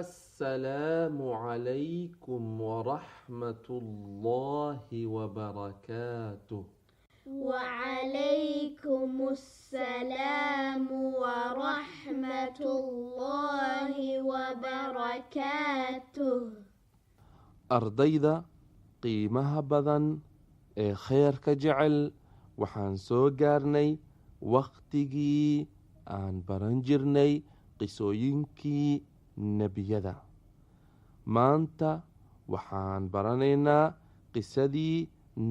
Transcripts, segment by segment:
السلام عليكم ورحمة الله وبركاته. وعليكم السلام ورحمة الله وبركاته. ardayda qiimaha badan ee khayrka jecel, waxaan soo gaarnay wakhtigii aan baran jirnay qisooyinkii nebiyada. maanta waxaan baranaynaa qisadii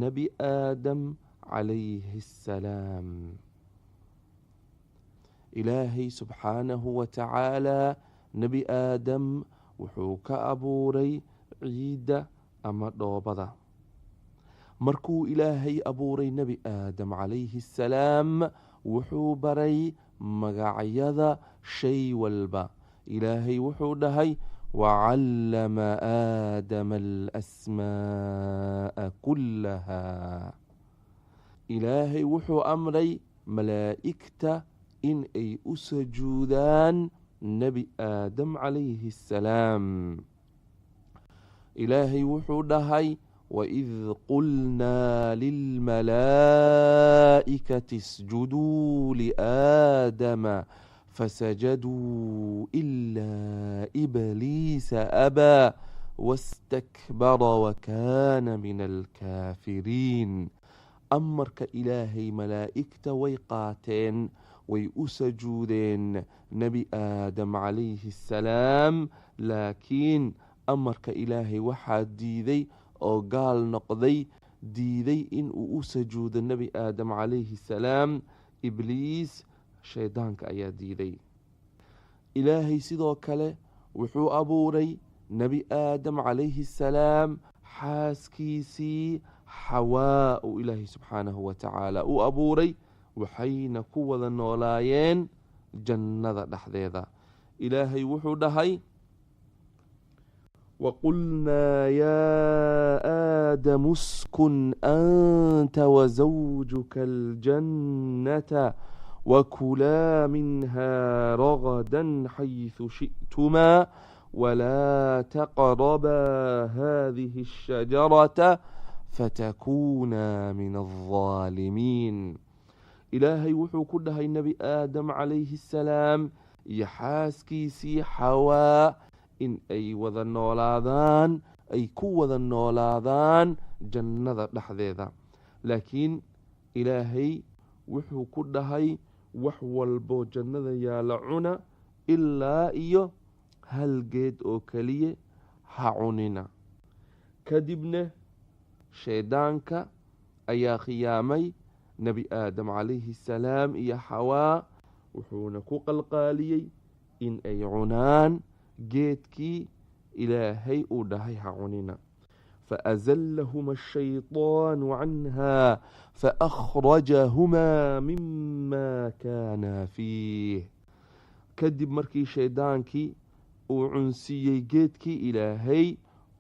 nebi aadam calayhi assalaam. ilaahay subxaanahu wa tacaalaa nebi aadam wuxuu ka abuuray ciidda ama dhoobada. markuu ilaahay abuuray nebi aadam calayhi assalaam, wuxuu baray magacyada shay walba. ilaahay wuxuu dhahay wacallama aadama alasmaa'a kullaha. ilaahay wuxuu amray malaa'igta in ay u sujuudaan nebi aadam calayhi assalaam. ilaahay wuxuu dhahay waid qulnaa lilmalaa'ikati isjuduu liaadama fasajaduu ilaa ibliisa abaa wastakbara wakaana min alkaafiriin. amarka ilaahay malaa'igta way qaateen, way u sujuudeen nebi aadam calayhi assalaam, laakiin amarka ilaahay waxaa diiday oo gaal noqday, diiday inuu u sujuudo nebi aadam calayhi assalaam ibliis, shaydaanka ayaa diiday. ilaahay sidoo kale wuxuu abuuray nebi aadam calayhi assalaam xaaskiisii xawaa uu ilaahay subxaanahu wa tacaala u abuuray, waxayna ku wada noolaayeen jannada dhexdeeda. ilaahay wuxuu dhahay وقلنا يا آدم اسكن أنت وزوجك الجنة وكلا منها رغدا حيث شئتما ولا تقربا هذه الشجرة فتكونا من الظالمين. إلهي وحو كلها النبي آدم عليه السلام يحاسكيسي حواء in ay wada noolaadaan, ay ku wada noolaadaan jannada dhexdeeda. laakiin ilaahay wuxuu ku dhahay wax walboo jannada yaala cuna ilaa iyo hal geed oo keliya ha cunina. kadibna shaydaanka ayaa khiyaamay nebi aadam calayhi assalaam iyo xawaa, wuxuuna ku qalqaaliyey in ay cunaan geedkii ilaahay uu dhahay ha cunina. faazallahuma ashayطaanu canha faأkhrajahumaa mima kaana fiih. kadib markii shaydaankii uu cunsiiyey geedkii ilaahay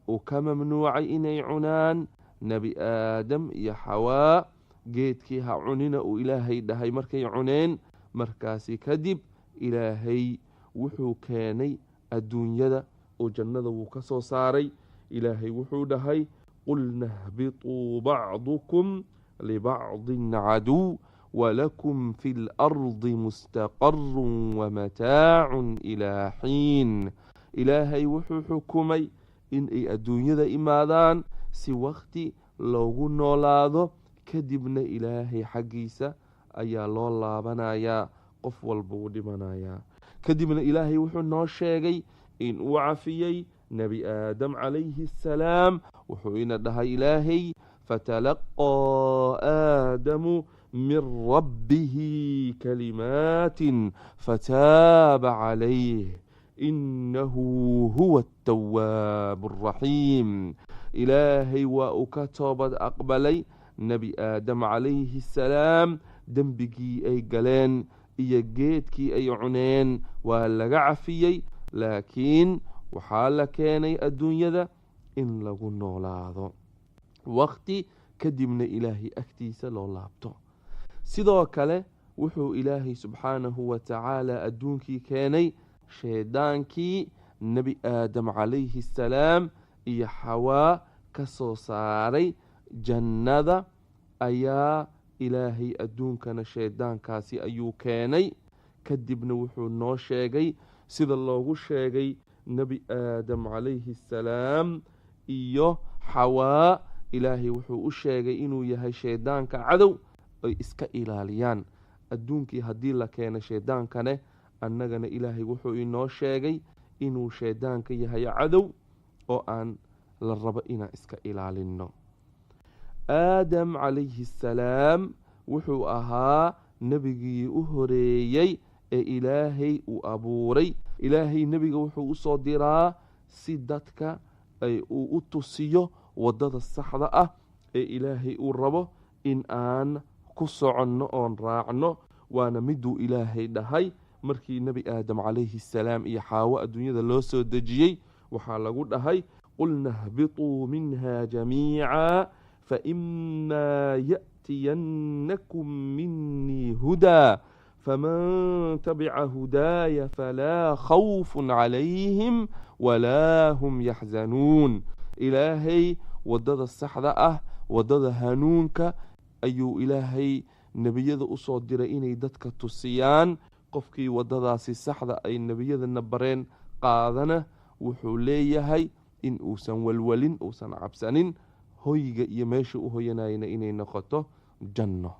uu ka mamnuucay inay cunaan, nebi aadam iyo xawaa geedkii ha cunina uu ilaahay dhahay markay cuneen, markaasi kadib ilaahay wuxuu keenay adduunyada oo jannada wuu ka soo saaray. ilaahay wuxuu dhahay qulna hbiطuu bacdukum libacdin caduw walakum fi lardi mustaqarun wamataacun ilaa xiin. ilaahay wuxuu xukumay in ay adduunyada imaadaan si wakti loogu noolaado, kadibna ilaahay xaggiisa ayaa loo laabanayaa, qof walba uu dhimanayaa. kadibna ilaahay wuxuu noo sheegay in uu cafiyey nebi aadam calayhi assalaam. wuxuu ina dhahay ilaahay fatalaqaa aadamu min rabbihi kalimaatin fataaba calayh inahu huwa atawaabu araxiim. ilaahay waa uu ka toobad aqbalay nebi aadam calayhi assalaam, dembigii ay galeen iyo geedkii ay cuneen waa laga cafiyey, laakiin waxaa la keenay adduunyada in lagu noolaado waqti, kadibna ilaahay agtiisa loo laabto. sidoo kale wuxuu ilaahay subxaanahu wa tacaala adduunkii keenay shaydaankii nebi aadam calayhi salaam iyo xawaa ka soo saaray jannada ayaa ilaahay adduunkana shayddaankaasi ayuu keenay. kadibna wuxuu noo sheegay sida loogu sheegay nebi aadam calayhi salaam iyo xawaa. ilaahay wuxuu u sheegay inuu yahay shayddaanka cadow ay iska ilaaliyaan. adduunkii haddii la keeno shayddaankane annagana ilaahay wuxuu inoo sheegay inuu shayddaanka yahay cadow oo aan la rabo inaan iska ilaalinno. aadam calayhi salaam wuxuu ahaa nebigii u horeeyey ee ilaahay uu abuuray. ilaahay nebiga wuxuu u soo diraa si dadka uu u tusiyo waddada saxda ah ee ilaahay uu rabo in aan ku soconno oon raacno. waana miduu ilaahay dhahay markii nebi aadam calayhi salaam iyo xaawo adduunyada loo soo dejiyey. waxaa lagu dhahay qulna hbiطuu minha jamiica faimaa ya'tiyannakum minii hudaa faman tabica hudaaya falaa khawfun calayhim walaa hum yaxzanuun. ilaahay waddada saxda ah, waddada hanuunka ayuu ilaahay nebiyada u soo diray inay dadka tusiyaan. qofkii waddadaasi saxda ay nebiyadana bareen qaadana wuxuu leeyahay in uusan walwalin, uusan cabsanin, hoyga iyo meesha u hoyanayna inay noqoto janno.